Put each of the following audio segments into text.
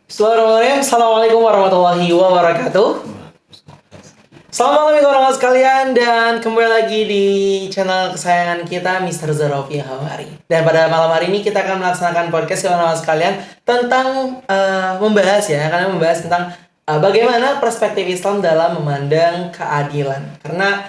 Bismillahirrahmanirrahim. Assalamualaikum warahmatullahi wabarakatuh. Selamat malam teman-teman sekalian dan kembali lagi di channel kesayangan kita Mr. Zarofi Hawari. Dan pada malam hari ini kita akan melaksanakan podcast teman-teman sekalian tentang membahas karena membahas tentang bagaimana perspektif Islam dalam memandang keadilan. Karena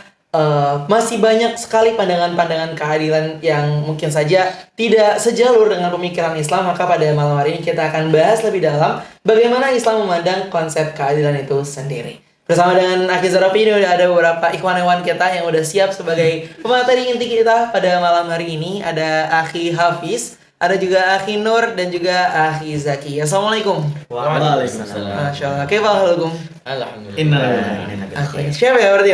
masih banyak sekali pandangan-pandangan keadilan yang mungkin saja tidak sejalur dengan pemikiran Islam. Maka pada malam hari ini kita akan bahas lebih dalam bagaimana Islam memandang konsep keadilan itu sendiri. Bersama dengan Akhi Zarofi ini udah ada beberapa ikhwan-ikhwan kita yang udah siap sebagai pemateri inti kita pada malam hari ini. Ada Akhi Hafiz, ada juga Akhi Nur dan juga Akhi Zaki. Assalamualaikum. Waalaikumsalam. Masya Allah. Kaifahalukum? Alhamdulillah. Oke, siapa ya berarti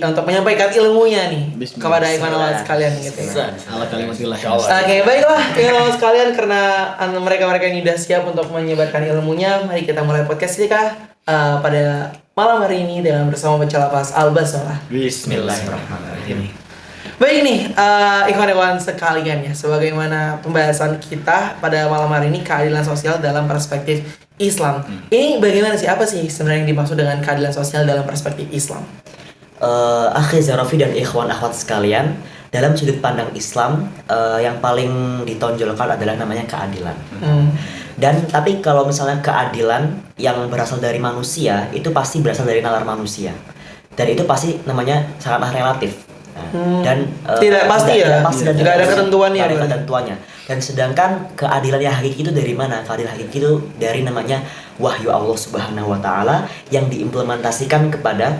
untuk menyampaikan ilmunya nih kepada ikhwan sekalian gitu ya. Ala kalimatillah. Oke, baiklah ikhwan sekalian, karena mereka-mereka ini sudah siap untuk menyebarkan ilmunya, mari kita mulai podcast kita pada malam hari ini dengan bersama baca lafaz Al-Basmalah. Bismillahirrahmanirrahim. Baik nih, ikhwan-ikhwan sekalian ya, sebagaimana pembahasan kita pada malam hari ini, keadilan sosial dalam perspektif Islam. Ini bagaimana sih, apa sih sebenarnya yang dimaksud dengan keadilan sosial dalam perspektif Islam? Akhi Zarofi dan ikhwan akhwat sekalian, dalam sudut pandang Islam yang paling ditonjolkan adalah namanya keadilan. Dan tapi kalau misalnya keadilan yang berasal dari manusia, itu pasti berasal dari nalar manusia. Dan itu pasti namanya sangatlah relatif. Dan Tidak pasti ya? dan Tidak ada ketentuannya. Tidak ada ketentuannya. Dan sedangkan keadilan yang hakiki itu dari mana? Keadilan hakiki itu dari namanya wahyu Allah Subhanahu wa taala yang diimplementasikan kepada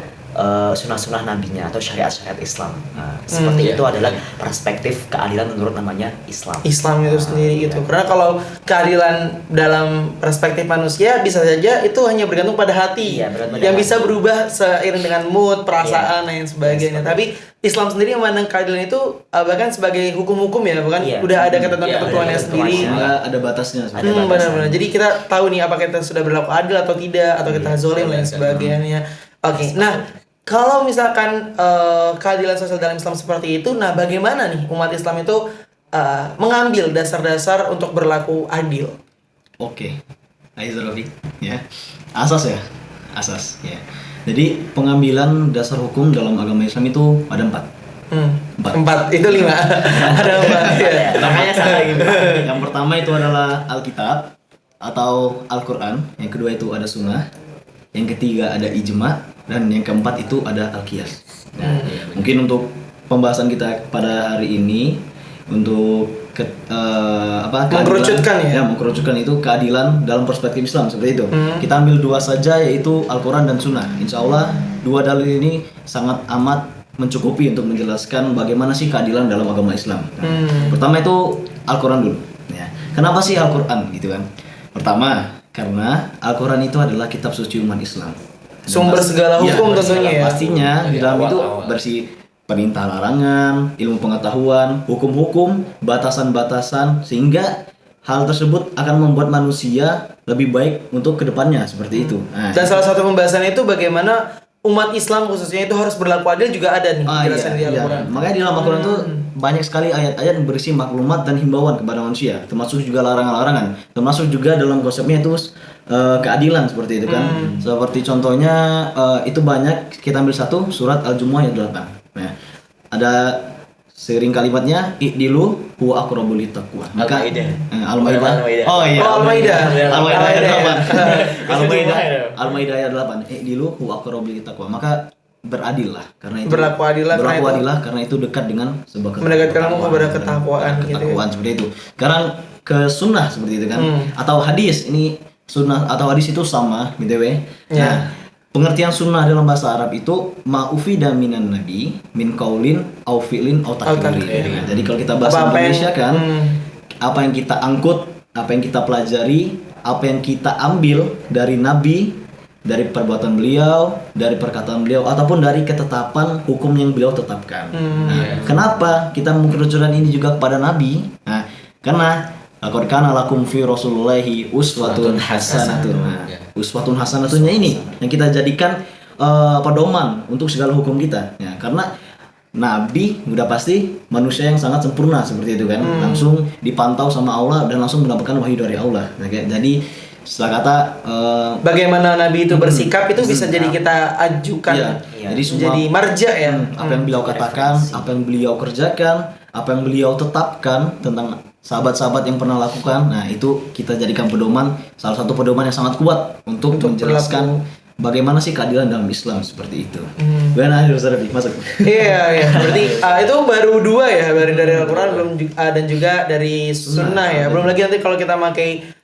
sunnah-sunnah nabinya atau syariat-syariat Islam. Seperti itu adalah perspektif keadilan menurut namanya Islam. Islam itu sendiri gitu. Karena kalau keadilan dalam perspektif manusia bisa saja itu hanya bergantung pada hati, Iya, bergantung pada yang hati. bisa berubah seiring dengan mood, perasaan dan sebagainya. Tapi Islam sendiri memandang keadilan itu bahkan sebagai hukum-hukum ya, bukan? Iya. Udah ada ketentuan-ketentuannya ada sendiri. ketentuannya. Ada batasnya. Ada batasan. Benar-benar. Jadi kita tahu nih apakah kita sudah berlaku adil atau tidak, atau kita zolim dan sebagainya. Oke. Nah, kalau misalkan keadilan sosial dalam Islam seperti itu, nah bagaimana nih umat Islam itu mengambil dasar-dasar untuk berlaku adil? Oke. Zarofi, ya. Asas ya. Asas, ya. Jadi pengambilan dasar hukum dalam agama Islam itu ada 4. Empat, itu 5. Ada 4 ya. Makanya salah gitu. Yang pertama itu adalah Alkitab atau Al-Quran. Yang kedua itu ada Sunnah. Yang ketiga ada Ijma. Dan yang keempat itu ada Al-Qiyas. Nah, mungkin untuk pembahasan kita pada hari ini untuk Mengkerucutkan ya? mengkerucutkan itu keadilan dalam perspektif Islam seperti itu. Kita ambil 2 saja, yaitu Al-Quran dan Sunnah. Insya Allah 2 dalil ini sangat amat mencukupi untuk menjelaskan bagaimana sih keadilan dalam agama Islam. Nah, pertama itu Al-Quran dulu. Ya. Kenapa sih Al-Quran gitu kan? Pertama, karena Al-Quran itu adalah kitab suci umat Islam. Sumber segala hukum tentunya ya. Pastinya di dalam itu bersih perintah larangan, ilmu pengetahuan, hukum-hukum, batasan-batasan, sehingga hal tersebut akan membuat manusia lebih baik untuk kedepannya seperti itu. Nah, Dan salah satu pembahasan itu bagaimana umat Islam khususnya itu harus berlaku adil juga ada nih penjelasan di Al-Quran. Makanya di dalam Al-Quran itu banyak sekali ayat-ayat yang berisi maklumat dan himbauan kepada manusia, termasuk juga larangan-larangan, termasuk juga dalam konsepnya itu keadilan seperti itu kan. Seperti contohnya itu banyak, kita ambil satu surat Al-Jumu'ah ayat 8. Nah, ada sering kalimatnya i'dilu huwa aqrabu littaqwa. Maka Al-Maidah. Oh iya. Al-Maidah. Al-Maidah ayat 8. Al-Maidah. Al-Maidah ayat 8. I'dilu huwa aqrabu littaqwa. Maka beradillah karena itu Berlaku adillah karena itu dekat dengan sebuah mendekatkanmu kepada ketakwaan gitu ya. ketakwaan seperti itu. Sekarang ke sunnah seperti itu kan, atau hadis. Ini sunnah atau hadis itu sama BTW. Ya. Nah, pengertian sunnah dalam bahasa Arab itu ma'ufida minan nabi min qaulin au fi'lin au takririn. Nah, jadi kalau kita bahasa Indonesia kan, apa yang kita angkut, apa yang kita pelajari, apa yang kita ambil dari nabi, dari perbuatan beliau, dari perkataan beliau, ataupun dari ketetapan hukum yang beliau tetapkan. Nah, kenapa kita mengerucutkan ini juga kepada nabi? Nah, karena laqad kana lakum fi Rasulillahi uswatun hasanatun. Nah, uswatun hasanatun ini yang kita jadikan pedoman untuk segala hukum kita. Ya, karena Nabi udah pasti manusia yang sangat sempurna seperti itu kan, langsung dipantau sama Allah dan langsung mendapatkan wahyu dari Allah. Jadi Setelah kata Bagaimana Nabi itu bersikap itu bisa jadi kita ajukan iya. Jadi semua jadi marja ya. apa yang beliau katakan, apa yang beliau kerjakan, apa yang beliau tetapkan tentang sahabat-sahabat yang pernah lakukan. Nah, itu kita jadikan pedoman, salah satu pedoman yang sangat kuat untuk menjelaskan bagaimana sih keadilan dalam Islam seperti itu. Gimana Ustaz Rafi? Masuk. Iya. Berarti itu baru 2 ya, baru dari Al-Qur'an belum dan juga dari sunnah ya. Belum lagi nanti kalau kita pakai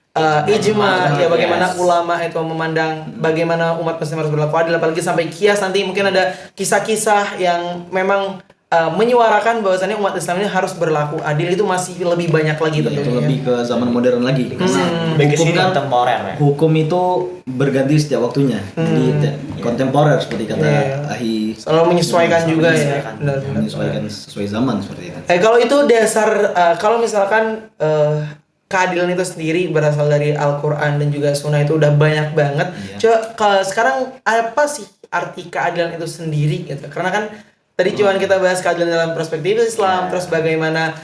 ijma ya, bagaimana ulama itu memandang bagaimana umat muslim harus berlaku adil, apalagi sampai kias nanti mungkin ada kisah-kisah yang memang menyuarakan bahwasannya umat Islam ini harus berlaku adil, itu masih lebih banyak lagi tentunya. Itu lebih ke zaman modern lagi. Hukum kan kontemporer ya. Hukum itu berganti setiap waktunya. Jadi kontemporer seperti kata Ahi, selalu menyesuaikan juga ya. menyesuaikan sesuai zaman seperti itu. Kalau itu dasar kalau misalkan keadilan itu sendiri berasal dari Al-Quran dan juga Sunnah itu udah banyak banget. Coba sekarang apa sih arti keadilan itu sendiri gitu? Karena kan tadi cuman kita bahas keadilan dalam perspektif Islam, terus bagaimana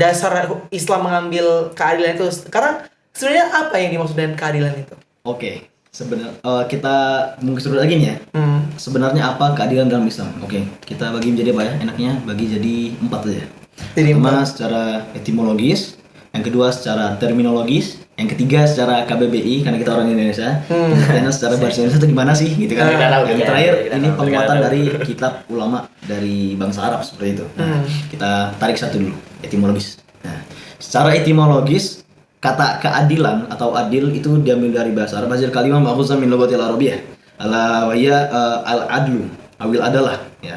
dasar Islam mengambil keadilan itu. Sekarang sebenarnya apa yang dimaksud dengan keadilan itu? Oke, sebenarnya kita mungkin seru lagi nih ya. Sebenarnya apa keadilan dalam Islam? Oke, kita bagi menjadi apa ya? Enaknya bagi jadi 4 aja. Pertama secara etimologis, yang kedua secara terminologis, yang ketiga secara KBBI karena kita orang Indonesia. Karena secara bahasa Indonesia itu gimana sih gitu kan. Yang terakhir ini penguatan dari kitab ulama dari bangsa Arab seperti itu. Nah, kita tarik satu dulu, etimologis. Nah, secara etimologis kata keadilan atau adil itu diambil dari bahasa Arab. Hasil kalimah ma'khuzah min lughatil arabiyyah. Ala wa hiya al-adlu awil adalah ya.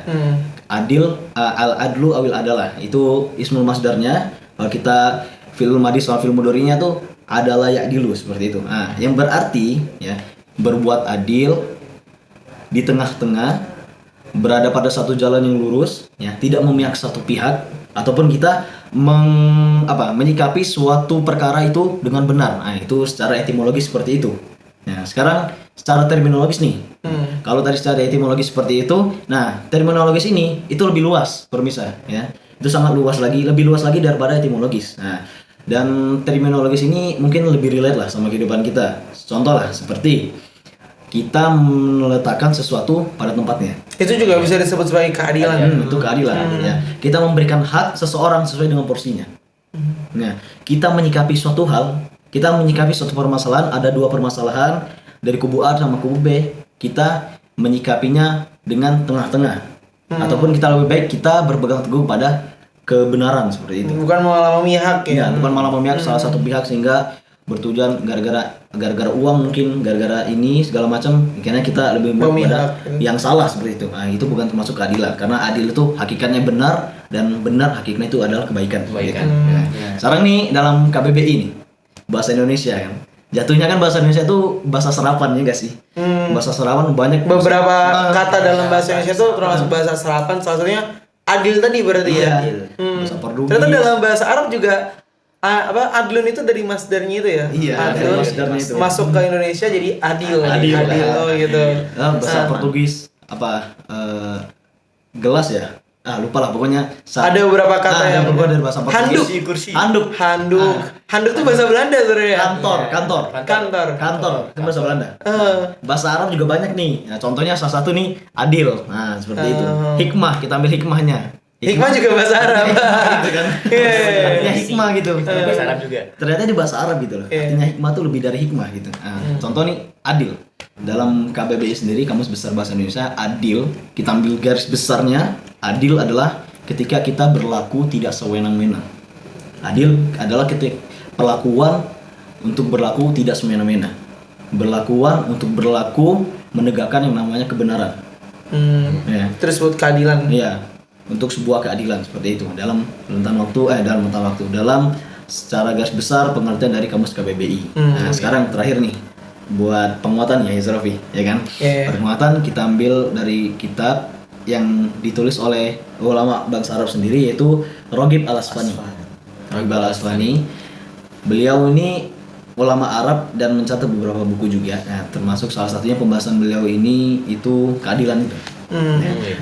Adil al-adlu awil adalah itu ismul masdarnya. Kalau kita fil madhi sama fil mudhari'nya tuh adalah ya'dilu seperti itu. Nah, yang berarti ya berbuat adil di tengah-tengah, berada pada satu jalan yang lurus, ya, tidak memihak satu pihak ataupun kita menyikapi suatu perkara itu dengan benar. Nah, itu secara etimologis seperti itu. Nah, sekarang secara terminologis nih. Kalau tadi secara etimologis seperti itu, nah terminologis ini itu lebih luas, permisah ya. Itu sangat luas lagi, lebih luas lagi daripada etimologis. Nah, dan terminologis ini mungkin lebih relate lah sama kehidupan kita. Contoh lah seperti kita meletakkan sesuatu pada tempatnya. Itu juga bisa disebut sebagai keadilan. Itu keadilan ya. Kita memberikan hak seseorang sesuai dengan porsinya. Nah, kita menyikapi suatu hal, kita menyikapi suatu permasalahan, ada 2 permasalahan dari kubu A sama kubu B, kita menyikapinya dengan tengah-tengah. Ataupun kita lebih baik kita berpegang teguh pada kebenaran seperti itu. Bukan malah memihak ya. Bukan malah memihak salah satu pihak sehingga bertujuan gara-gara uang, mungkin gara-gara ini segala macam, akhirnya kita lebih pada yang salah seperti itu. Nah, itu bukan termasuk keadilan karena adil itu hakikatnya benar dan benar hakikatnya itu adalah kebaikan. Sekarang nih dalam KBBI nih bahasa Indonesia kan. Jatuhnya kan bahasa Indonesia itu bahasa serapan ya enggak sih? Bahasa serapan banyak beberapa kata dalam bahasa Indonesia itu termasuk bahasa serapan, salah satunya adil tadi berarti ya. Bahasa Portugis. Ternyata dalam bahasa Arab juga adlun itu dari masdarnya itu ya. Iya, adlun masdarnya itu. masuk ke Indonesia jadi adil. Adil. Oh gitu. Bahasa Portugis gelas ya? Lupa lah pokoknya. Ada beberapa kata yang berubah dari bahasa Portugis. Kursi. Handuk. Handuk itu bahasa Belanda sebenarnya. Kantor. Itu bahasa Belanda. Bahasa Arab juga banyak nih. Nah, contohnya salah satu nih adil. Nah, seperti itu. Hikmah, kita ambil hikmahnya. Hikmah juga bahasa Arab. Gitu kan. Artinya hikmah gitu. Bahasa Arab juga. Ternyata di bahasa Arab gitu loh. Artinya hikmah tuh lebih dari hikmah gitu. Nah, contoh nih adil. Dalam KBBI sendiri, Kamus Besar Bahasa Indonesia, adil, kita ambil garis besarnya, adil adalah ketika kita berlaku tidak sewenang-wenang. Adil adalah ketika perlakuan untuk berlaku tidak semena-mena. Berlakuan untuk berlaku menegakkan yang namanya kebenaran. Ya. Terus buat keadilan. Iya, untuk sebuah keadilan seperti itu dalam rentang waktu, dalam secara garis besar pengertian dari Kamus KBBI. Nah, sekarang terakhir nih buat penguatan ya Izrafi, ya kan? Penguatan kita ambil dari kitab yang ditulis oleh ulama bangsa Arab sendiri yaitu Raghib Al-Asfahani. Raghib Al-Asfahani. Beliau ini ulama Arab dan mencatat beberapa buku juga. Nah, termasuk salah satunya pembahasan beliau ini itu keadilan itu.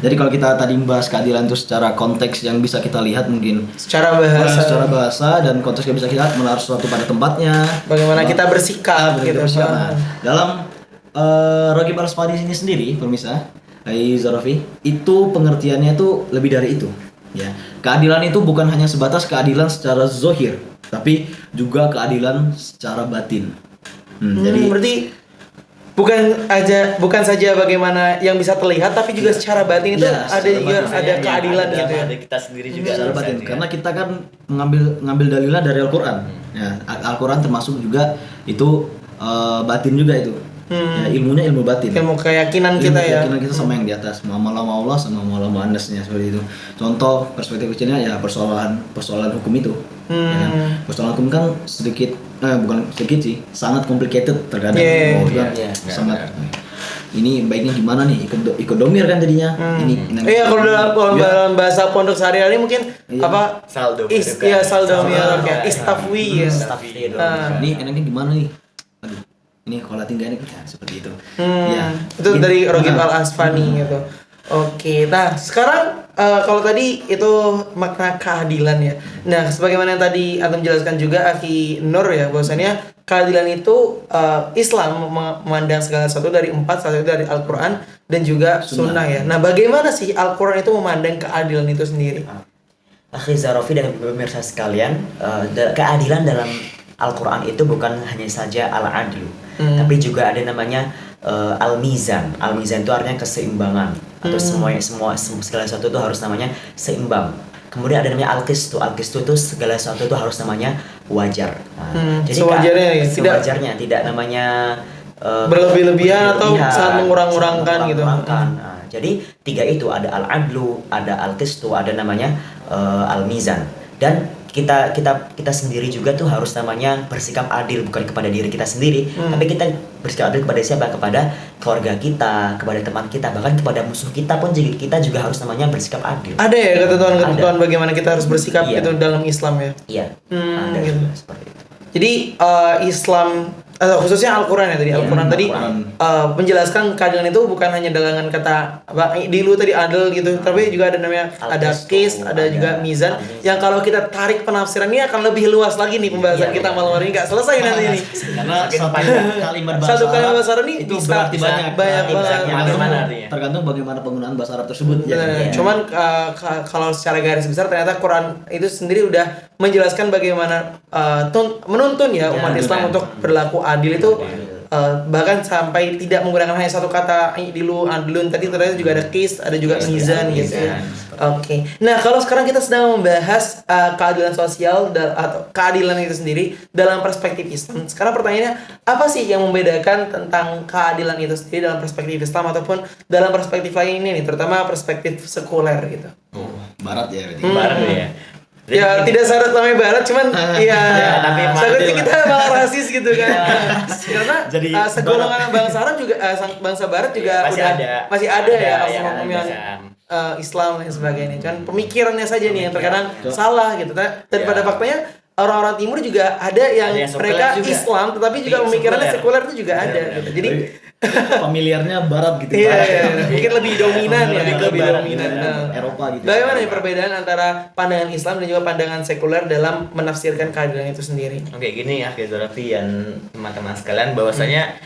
Jadi kalau kita tadi membahas keadilan itu secara konteks yang bisa kita lihat mungkin secara bahasa dan konteks yang bisa kita lihat menaruh sesuatu pada tempatnya. Bagaimana kita bersikap gitu. Nah, dalam Ragib Al-Asfahani ini sendiri, pemirsa, Zarafi, itu pengertiannya itu lebih dari itu. Ya, keadilan itu bukan hanya sebatas keadilan secara zohir, tapi juga keadilan secara batin. Jadi berarti bukan saja bagaimana yang bisa terlihat, tapi juga secara batin itu Ya, ada juga ada keadilan ada gitu ya. pada kita sendiri juga secara bisa batin, juga. karena kita kan ngambil dalilnya dari Al-Quran. Ya, Al-Quran termasuk juga itu batin juga itu. Ya, ilmunya ilmu batin. Ilmu keyakinan kita ya. Keyakinan kita sama yang di atas, muamalah sama Allah sama muamalah sama Anasnya seperti itu. Contoh perspektif kecilnya ya persoalan hukum itu. Ya kan? Persoalan hukum kan bukan sedikit sih, sangat complicated terkadang. Sangat. Ini baiknya gimana nih? Ikut domir kan jadinya. Iya, kalau dalam bahasa pondok sehari-hari mungkin apa? Saldo. Saldo kayak istafwi ya. Ini enaknya gimana nih? Aduh, ini kalau tinggal ini seperti itu. Ya, itu dari Ragib Al-Asfahani gitu. Oke, nah sekarang kalau tadi itu makna keadilan ya. Nah, sebagaimana yang tadi Antum jelaskan juga Aki Nur ya, bahwasanya keadilan itu Islam memandang segala sesuatu dari satu dari Al-Quran dan juga Sunnah ya. Nah, bagaimana sih Al-Quran itu memandang keadilan itu sendiri? Akhi Zarafi dan pemirsa sekalian, keadilan dalam Al-Quran itu bukan hanya saja al-adlu, tapi juga ada namanya al-mizan. Al-mizan itu artinya keseimbangan, atau segala sesuatu itu harus namanya seimbang. Kemudian ada namanya al-qistu. Al-qistu itu segala sesuatu itu harus namanya wajar. Jadi sewajarnya, tidak namanya berlebih-lebihan atau sangat mengurang-urangkan gitu. Jadi tiga itu, ada al-adlu, ada al-qistu, ada namanya al-mizan. Dan kita sendiri juga tuh harus namanya bersikap adil, bukan kepada diri kita sendiri, tapi kita bersikap adil kepada siapa? Kepada keluarga kita, kepada teman kita, bahkan kepada musuh kita pun kita juga harus namanya bersikap adil. Ada ya ketentuan bagaimana kita harus bersikap itu dalam Islam ya? Iya. Ada gitu. seperti itu. Jadi Islam khususnya Al-Quran ya tadi. Al-Quran tadi menjelaskan keadilan itu bukan hanya dengan kata dilu tadi adil gitu, tapi juga ada namanya ada qist, ada juga mizan, yang kalau kita tarik penafsiran ini akan lebih luas lagi nih pembahasan kita malam hari ini, nggak selesai nanti ini. Karena satu kalimat bahasa Arab ini itu berarti banyak banget. Tergantung bagaimana penggunaan bahasa Arab tersebut. Cuman kalau secara garis besar ternyata Quran itu sendiri udah menjelaskan bagaimana menuntun ya umat Islam untuk berlaku adil itu, bahkan sampai tidak menggunakan hanya satu kata dilu adlun, tadi ternyata juga ada qist, ada juga mizan gitu ya. Oke. Nah, kalau sekarang kita sedang membahas keadilan sosial atau keadilan itu sendiri dalam perspektif Islam. Sekarang pertanyaannya, apa sih yang membedakan tentang keadilan itu sendiri dalam perspektif Islam ataupun dalam perspektif lain ini nih, terutama perspektif sekuler gitu. Barat ya berarti. Barat ya. Ya tidak syarat namanya barat, cuman tapi seperti kita malah rasis gitu kan. Karena segolongan bangsa Arab juga bangsa barat juga masih ada ya oknum yang Islam dan sebagainya. Kan pemikirannya saja nih yang terkadang salah gitu. Dan pada faktanya orang-orang timur juga ada yang mereka Islam tetapi juga pemikirannya sekuler itu juga ada gitu. Jadi familiarnya barat gitu. Iya. Mungkin lebih dominan ya, lebih dominan Eropa gitu. Bagaimana nih perbedaan antara pandangan Islam dan juga pandangan sekuler dalam menafsirkan keadilan itu sendiri? Oke, gini ya, Zarafi dan teman-teman sekalian, bahwasanya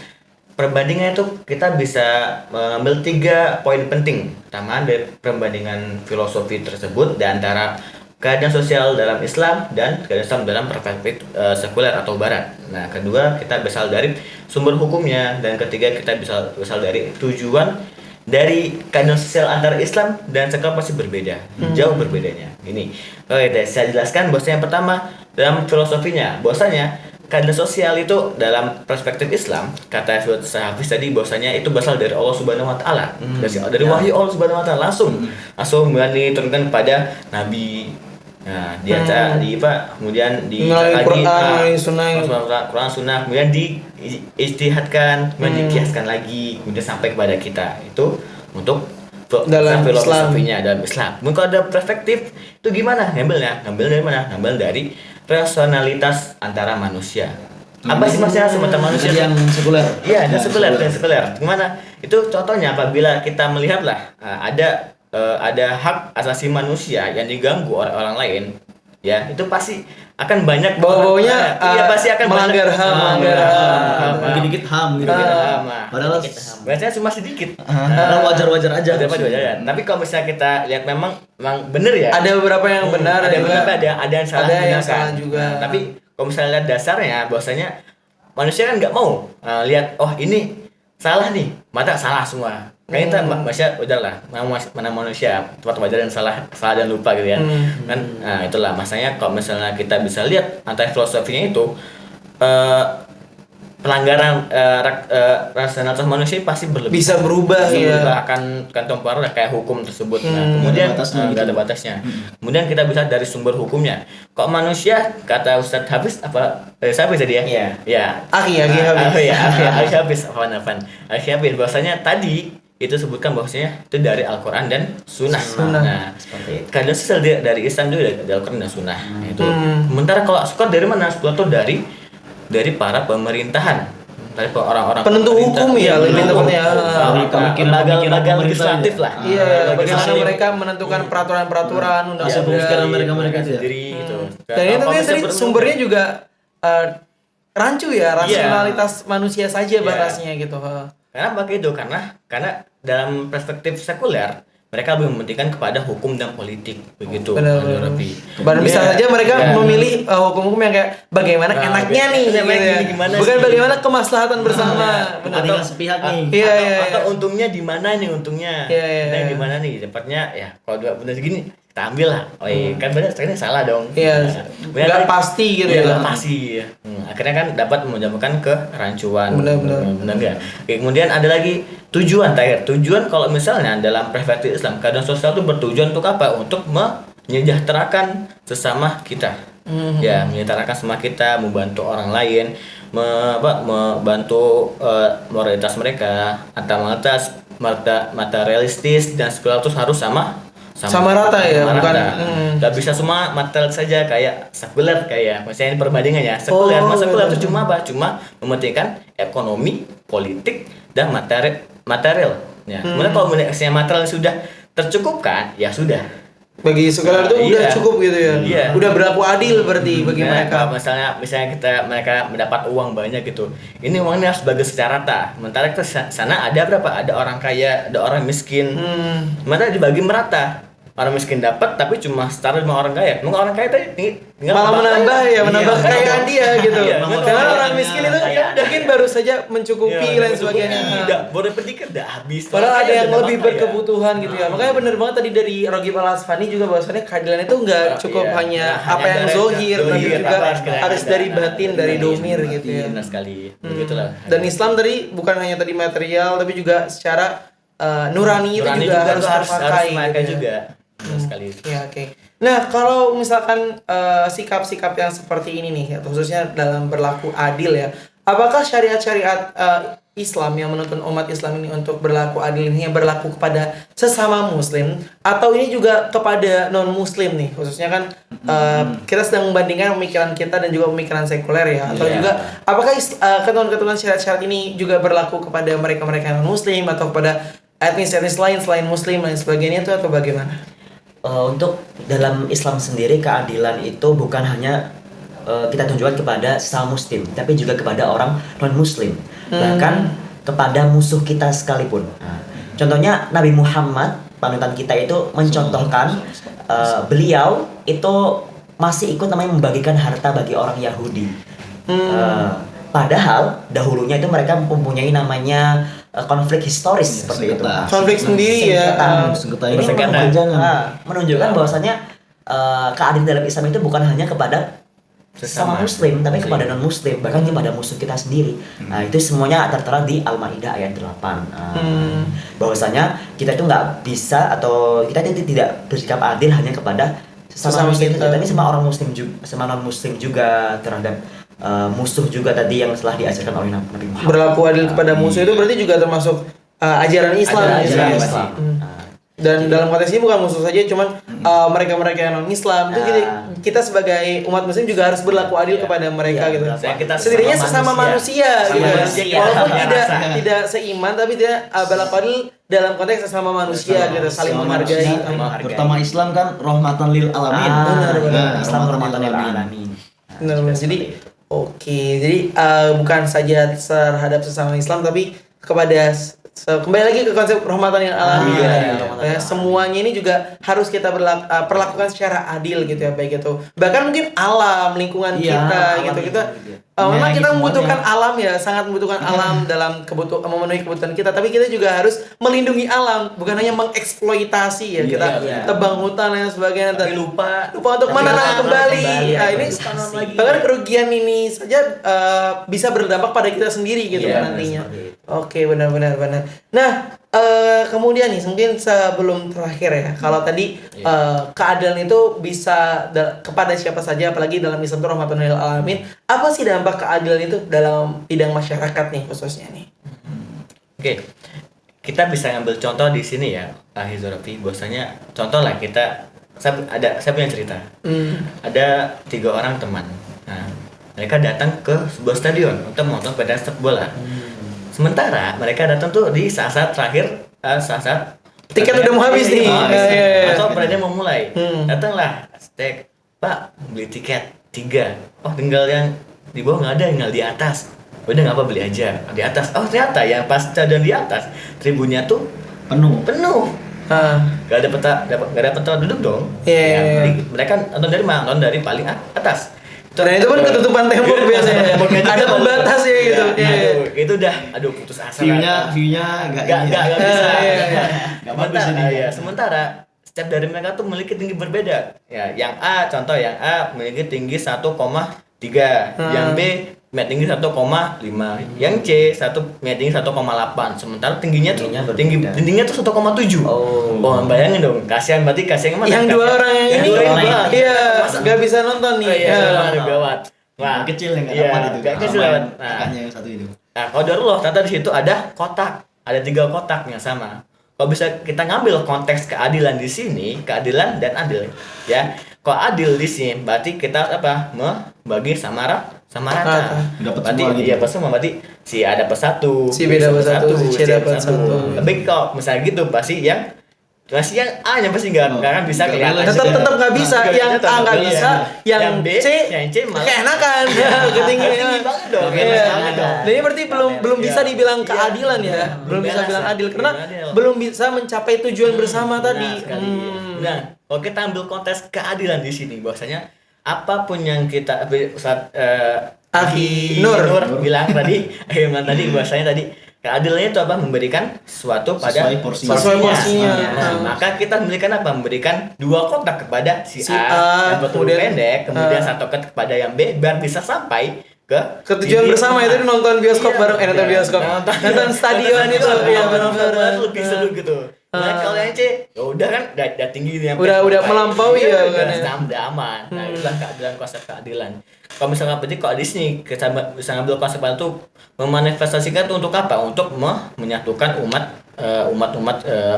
perbandingan itu kita bisa mengambil 3 poin penting. Pertama, dari perbandingan filosofi tersebut di antara keadaan sosial dalam Islam dan keadaan Islam dalam perspektif sekuler atau barat. Nah, kedua kita berasal dari sumber hukumnya, dan ketiga kita bisa berasal dari tujuan dari keadaan sosial antara Islam dan sekuler pasti berbeda, jauh berbedanya. Ini, saya jelaskan bahwasanya yang pertama dalam filosofinya, bahwasanya keadaan sosial itu dalam perspektif Islam, kata Hafiz tadi, bahwasanya itu berasal dari Allah Subhanahu Wa Taala, dari wahyu Allah Subhanahu Wa Taala langsung diturunkan kepada Nabi. Nah, kemudian Quran, Sunnah, kemudian diijtihadkan, kemudian dikiaskan lagi, kemudian sampai kepada kita. Itu untuk dalam filosofinya dalam Islam. Mungkin ada perspektif itu gimana? Ngambil dari mana? Ngambil dari rasionalitas antara manusia. Apa sih maksudnya semata manusia? Yang sekuler. Iya, dan sekuler. Gimana? Itu contohnya apabila kita melihatlah ada hak asasi manusia yang diganggu oleh orang lain, ya itu pasti akan banyak Bau-baunya pasti akan melanggar banyak, HAM, Dikit-dikit HAM gitu. Padahal biasanya cuma sedikit. Padahal wajar-wajar aja. Wajar. Tapi kalau misalnya kita lihat memang benar ya. Ada beberapa yang benar, ada beberapa ada yang salah ada yang gunakan. salah juga. Nah, tapi kalau misalnya lihat dasarnya, bahwasanya manusia kan nggak mau lihat ini salah nih, mata salah semua. Kayaknya kita manusia udahlah, mana manusia tempat wajar dan salah dan lupa gitu ya. Kan itulah masanya kalau misalnya kita bisa lihat anti filosofinya itu pelanggaran rasionalitas manusia pasti berlebih. Bisa berubah ya. Akan temporer kayak hukum tersebut. Nah, kemudian nggak ada batasnya. Kemudian kita bisa dari sumber hukumnya. Kok manusia kata Ustadz Hafiz siapa tadi ya? Iya. Ya. Akhi Hafiz. Hafiz bahwasanya tadi itu sebutkan bahwasanya itu dari Al-Quran dan Sunnah. Nah, Seperti itu. kadang sih dari Islam juga dari Al-Quran dan Sunnah. Itu. Sementara kalau sekolah dari mana? Sekolah itu dari para pemerintahan, dari orang-orang Penentu hukum ya, lebih tepatnya. lembaga legislatif lah. Iya, bagaimana mereka menentukan peraturan-peraturan, undang-undang mereka itu ya. sendiri gitu. Dan ini tentunya tadi sumbernya juga rancu ya, rasionalitas manusia saja batasnya gitu. Kenapa gitu? Karena dalam perspektif sekuler mereka lebih mementingkan kepada hukum dan politik begitu. Benar. Bahkan bisa saja mereka memilih hukum-hukum yang kayak bagaimana enaknya nih, gitu ya. Bukan bagaimana kemaslahatan bersama. Kepentingan sepihak nih. Iya. Atau untungnya di mana nih untungnya? Iya. Di mana nih? Dapatnya ya kalau benar segini kita ambil lah. Oh iya, kan benar sekarang salah dong. Iya. Nggak pasti gitu ya. Nggak pasti. Akhirnya kan dapat menyebabkan kerancuan. Benar. Benar nggak? Kemudian ada lagi tujuan terakhir. Tujuan kalau misalnya dalam perspektif Islam keadaan sosial itu bertujuan untuk apa? Untuk menyejahterakan sesama kita. Ya, menyejahterakan sesama kita, membantu orang lain, membantu moralitas mereka, atau materialistis dan segala itu harus sama rata ya, bukan nggak bisa semua material saja kayak sekuler kayak misalnya ini perbandingannya sekuler. Sekuler itu cuma apa? Cuma mementingkan ekonomi, politik dan material. Ya. Kemudian kalau misalnya material sudah tercukupkan, ya sudah. Bagi sekuler itu udah cukup gitu ya. Iya. Udah berlaku adil berarti bagi mereka. Kalau misalnya mereka mendapat uang banyak gitu. Ini uangnya harus bagi secara rata. Sementara ke sana ada berapa? Ada orang kaya, ada orang miskin. Mana dibagi merata. Orang miskin dapat tapi cuma setara sama orang kaya. Mungkin orang kaya tadi malah menambah kekayaan dia gitu. Iya. Karena orang miskin itu mungkin baru saja mencukupi dan sebagainya. Baru berpikir udah habis. Padahal ada yang lebih berkebutuhan gitu ya. Makanya bener banget tadi dari Rogi Al-Asfani juga bahwasannya keadilan itu nggak cukup hanya apa yang zohir, tapi juga harus dari batin, dari domir gitu ya. Benar sekali. Begitulah. Dan Islam tadi bukan hanya tadi material tapi juga secara nurani itu juga harus terpakai gitu ya. Sekali. Ya, oke. Nah, kalau misalkan sikap-sikap yang seperti ini nih, khususnya dalam berlaku adil ya, apakah syariat-syariat Islam yang menuntun umat Islam ini untuk berlaku adil ini yang berlaku kepada sesama Muslim atau ini juga kepada non Muslim nih, khususnya kan kita sedang membandingkan pemikiran kita dan juga pemikiran sekuler ya, atau juga apakah ketentuan-ketentuan syariat-syariat ini juga berlaku kepada mereka-mereka non Muslim atau kepada etnis-etnis lain selain Muslim dan sebagainya itu atau bagaimana? Untuk dalam Islam sendiri keadilan itu bukan hanya kita tunjukkan kepada sesama Muslim, tapi juga kepada orang non Muslim, bahkan kepada musuh kita sekalipun. Contohnya Nabi Muhammad panutan kita itu mencontohkan beliau itu masih ikut namanya membagikan harta bagi orang Yahudi. Padahal dahulunya itu mereka mempunyai namanya konflik historis seperti itu. Konflik sendiri ya. Ini menunjukkan bahwasanya keadilan dalam Islam itu bukan hanya kepada sesama Muslim, tapi kepada non Muslim, bahkan kepada musuh kita sendiri. Nah, itu semuanya tertera di Al-Maidah ayat 8. Bahwasanya kita itu nggak bisa atau kita tidak bersikap adil hanya kepada sesama Muslim, tapi sama orang Muslim juga, sama non Muslim juga terhadap musuh juga tadi yang telah diajarkan oleh Nabi Muhammad. Berlaku adil kepada musuh itu berarti juga termasuk ajaran Islam. Ajaran Islam. Dan dalam konteks ini bukan musuh saja, cuman mereka-mereka yang non-Islam itu kita sebagai umat muslim juga harus berlaku adil kepada mereka gitu. Kita Setidaknya sesama manusia gitu. manusia. Walaupun tidak seiman tapi dia berlaku adil dalam konteks sesama manusia gitu, saling menghargai. Terutama Islam kan rahmatan lil alamin. benar. Islam rahmatan lil alamin. Benar. Jadi jadi bukan saja terhadap sesama Islam tapi kepada kembali lagi ke konsep rahmatan lil alamin. Semuanya ini juga harus kita perlakukan secara adil gitu ya, baik itu bahkan mungkin alam lingkungan kita gitu. Memang kita membutuhkan alam ya, sangat membutuhkan alam dalam memenuhi kebutuhan kita, tapi kita juga harus melindungi alam, bukan hanya mengeksploitasi ya, kita tebang hutan dan sebagainya, tapi lupa untuk menanam kembali. Ini bahkan kerugian ini saja bisa berdampak pada kita sendiri gitu nantinya. Oke, benar. Nah, kemudian nih mungkin sebelum terakhir ya, kalau tadi keadilan itu bisa kepada siapa saja, apalagi dalam Islam itu rahmatan lil alamin. Apa sih dampak keadilan itu dalam bidang masyarakat nih khususnya nih? Oke, kita bisa ngambil contoh di sini ya, Hizurafi. Bahwasanya contoh lah saya punya cerita. Ada 3 orang teman. Nah, mereka datang ke sebuah stadion untuk menonton pertandingan sepak bola. Sementara mereka datang tuh di saat-saat terakhir, saat tiket udah mau habis nih. Atau pertandingan mau mulai. Datanglah, Pak, beli tiket 3. Oh, tinggal yang di bawah nggak ada, tinggal di atas. Udah nggak apa, beli aja di atas. Oh, ternyata yang pas stadion di atas tribunnya tuh penuh. Gak ada peta duduk dong. Jadi mereka nonton dari mana? Nonton dari paling atas. Dan itu pun ketutupan tembok biasanya. Ada pembatas ya gitu. Itu udah putus asa. View-nya Gak bisa. Gak bagus ini. Sementara setiap dari mereka tuh memiliki tinggi berbeda. Ya, yang A memiliki tinggi 1,3, yang B tinggi 1,5, yang C tinggi 1,8. Sementara tingginya tuh tuh 1,7. Oh, bayangin dong, kasihan mana? Yang 2 orang yang ini nggak bisa nonton nih. Gawat. Wah, kecil yang nggak dapat itu. Gak kecil banget. Makanya yang satu itu. Nah, qadarullah ternyata di situ ada kotak. Ada 3 kotak yang sama. Kalau bisa kita ngambil konteks keadilan di sini, keadilan dan adil, ya. Kalau adil di sini berarti kita membagi sama rata. Dapat Berarti semua gitu. iya pas semua, berarti si A dapat 1, si B dapat 1, si C dapat 1. Tapi kalau misalnya gitu pasti yang A nya pasti nggak akan bisa kelihatan. Tetap nggak bisa. Yang A nggak bisa, yang C malah keenakan. Ketinggian banget dong. Dan ini berarti belum bisa dibilang keadilan ya. Belum bisa bilang adil karena belum bisa mencapai tujuan bersama tadi. Nah, kalau kita ambil konteks keadilan di sini, bahwasanya apapun yang kita saat Akhi Nur bilang tadi, bahwasanya tadi keadilannya itu apa? Memberikan sesuatu pada sesuai porsinya. Nah, maka kita memberikan apa? Memberikan 2 kotak kepada si A yang betul pendek, kemudian 1 kotak kepada yang B biar bisa sampai ke tujuan bersama. Itu nonton bioskop bareng, nonton stadion itu ya, benar-benar lebih seru gitu. Nah, kalau yang C, ya udah kan udah tinggi yang udah melampaui ya kan. Udah aman. Nah, itulah keadilan, konsep keadilan. Kalau misalnya berarti kalau di sini kita bisa ngambil konsep itu memanifestasikan itu untuk apa? Untuk menyatukan umat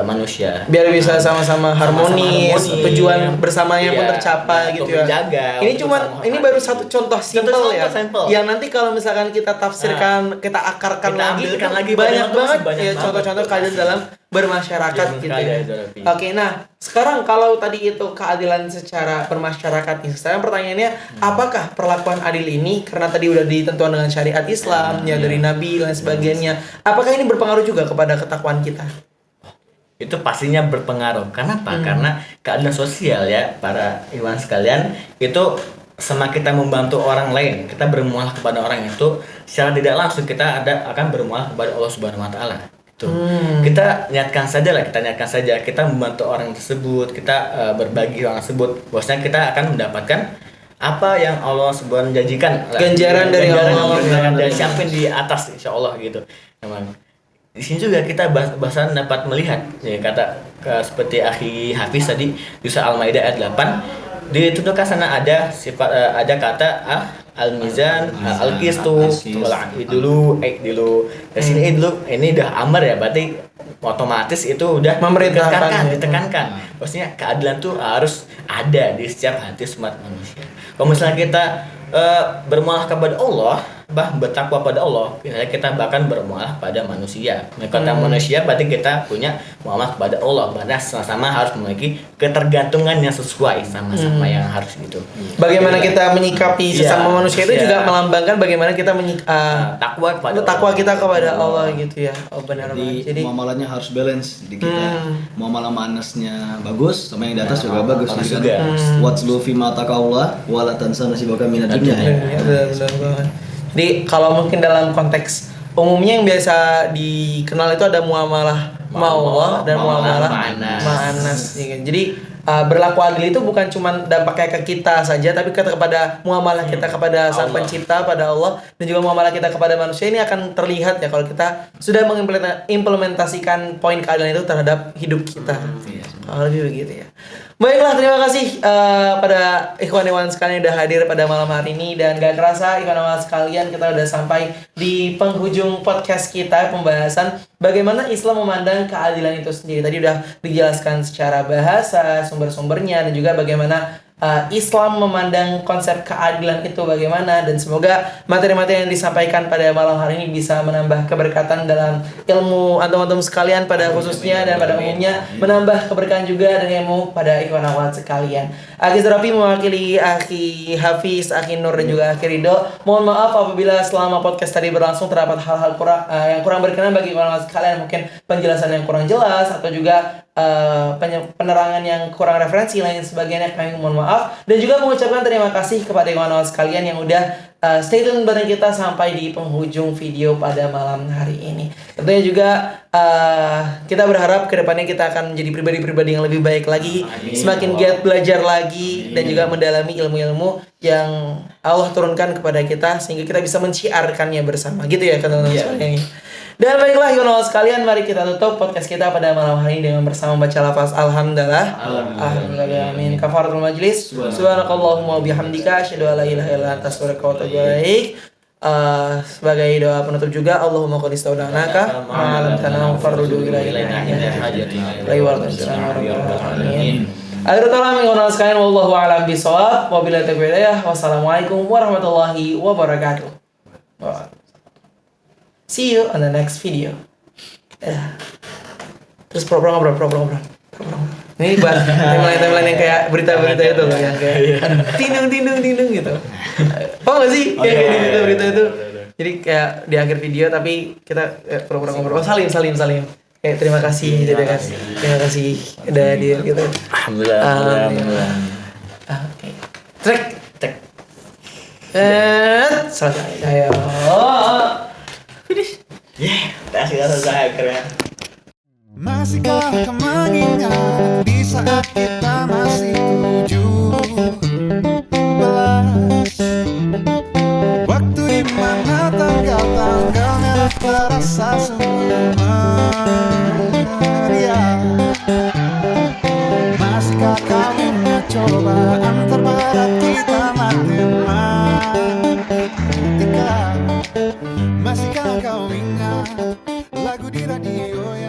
manusia. Biar bisa sama-sama harmonis, tujuan bersamanya pun tercapai gitu ya. Ini baru satu contoh simpel ya. Yang nanti kalau misalkan kita tafsirkan, kita akarkan lagi banyak banget ya contoh-contoh keadilan dalam bermasyarakat gitu ya. Oke, nah sekarang kalau tadi itu keadilan secara bermasyarakat nih, sekarang pertanyaannya apakah perlakuan adil ini karena tadi udah ditentukan dengan syariat Islam ya dari Nabi dan sebagainya, apakah ini berpengaruh juga kepada ketakwaan kita? Itu pastinya berpengaruh. Kenapa? Karena keadilan sosial ya para ikhwan sekalian, itu semakin kita membantu orang lain, kita bermualah kepada orang itu secara tidak langsung kita akan bermualah kepada Allah Subhanahu wa taala. Kita niatkan saja kita membantu orang tersebut, kita berbagi orang tersebut, bahwasanya kita akan mendapatkan apa yang Allah Subhanahu janjikan, ganjaran dari Allah dan siapin di atas insyaallah gitu. Memang di sini juga kita bahasan dapat melihat ya, seperti Akhi Hafiz tadi di surah Al-Maidah ayat 8 ditentukan sana ada sifat ada kata al-mizan, al-qistu, dulu. Di sini dulu ini udah amar ya, berarti otomatis itu udah Memerintahkan. ditekankan. Maksudnya keadilan tuh harus ada di setiap hati umat manusia. Kalau misalnya kita bermuamalah kepada Allah, bertakwa pada Allah, misalnya kita bahkan bermuamalah pada manusia. Kata manusia berarti kita punya muamalah kepada Allah, karena sama-sama harus memiliki ketergantungan yang sesuai sama-sama yang harus gitu. Bagaimana kita menyikapi sesama manusia itu juga melambangkan bagaimana kita takwa kita kepada Allah gitu ya. Oh benar banget. Jadi muamalahnya harus balance di kita. Muamalah manasnya bagus, sama yang di atas juga bagus. juga. Watslu fi ma taqawla wa la tansa nasibaka minad dunya. Iya, benar banget. Jadi kalau mungkin dalam konteks umumnya yang biasa dikenal itu ada muamalah ma'allah dan muamalah ma'anas. Ya kan? Jadi berlaku adil itu bukan cuma dampaknya ke kita saja, tapi kepada muamalah kita kepada Sang Pencipta, pada Allah, dan juga muamalah kita kepada manusia ini akan terlihat ya kalau kita sudah mengimplementasikan poin keadilan itu terhadap hidup kita. Kalau lebih begitu ya. Baiklah, terima kasih pada ikhwan-ikhwan sekalian yang sudah hadir pada malam hari ini. Dan gak kerasa ikhwan-ikhwan sekalian, kita sudah sampai di penghujung podcast kita, pembahasan bagaimana Islam memandang keadilan itu sendiri. Tadi udah dijelaskan secara bahasa, sumber-sumbernya, dan juga bagaimana Islam memandang konsep keadilan itu bagaimana. Dan semoga materi-materi yang disampaikan pada malam hari ini bisa menambah keberkatan dalam ilmu antum-antum sekalian pada khususnya, dan pada umumnya menambah keberkahan juga dan ilmu pada ikhwan akhwat sekalian. Akhi Zarafi mewakili Akhi Hafiz, Akhi Nur, dan juga Akhi Ridho. Mohon maaf apabila selama podcast tadi berlangsung terdapat hal-hal yang kurang berkenan bagi ikhwan akhwat sekalian, mungkin penjelasan yang kurang jelas atau juga penerangan yang kurang referensi lain sebagainya, kami mohon maaf. Dan juga mengucapkan terima kasih kepada kawan-kawan sekalian yang udah stay tune bareng kita sampai di penghujung video pada malam hari ini. Tentunya juga kita berharap kedepannya kita akan menjadi pribadi-pribadi yang lebih baik lagi, semakin giat belajar lagi, dan juga mendalami ilmu-ilmu yang Allah turunkan kepada kita sehingga kita bisa menciarkannya bersama. Gitu ya teman-teman sekalian. Dan baiklah ikhwan sekalian, mari kita tutup podcast kita pada malam hari ini dengan bersama membaca lafaz alhamdulillah. Alhamdulillah, amin. Kafaratul majlis. Subhanakallahumma wa bihamdika asyhadu an la ilaha illa anta astaghfiruka wa atubu ilaik. Sebagai doa penutup juga, Allahumma qad istaudanaka ma'alam tanam farrudu ilaina amin. Akhirul kalam ikhwan sekalian, wallahu a'lam bishawab. Wabillahi taufiq. Wassalamualaikum warahmatullahi wabarakatuh. See you on the next video. Terus program. Ini buat timeline yang kayak berita-berita itu loh, yang kayak tindung gitu. Paham gak sih? Kayak berita itu. Jadi kayak di akhir video tapi kita program ngobrol. Oh, salim. Kayak terima kasih. Terima kasih udah hadir gitu. Alhamdulillah. Oke. Trek. Selesai. Ayo. Finish. Kasih selesai keren. Masihkah kau mengingat di saat kita masih 17? Waktu dimana tanggal merah terasa semua meriah. Masihkah kau ingat cobaan terberat kita matematika? Masihkah kau ingat lagu di radio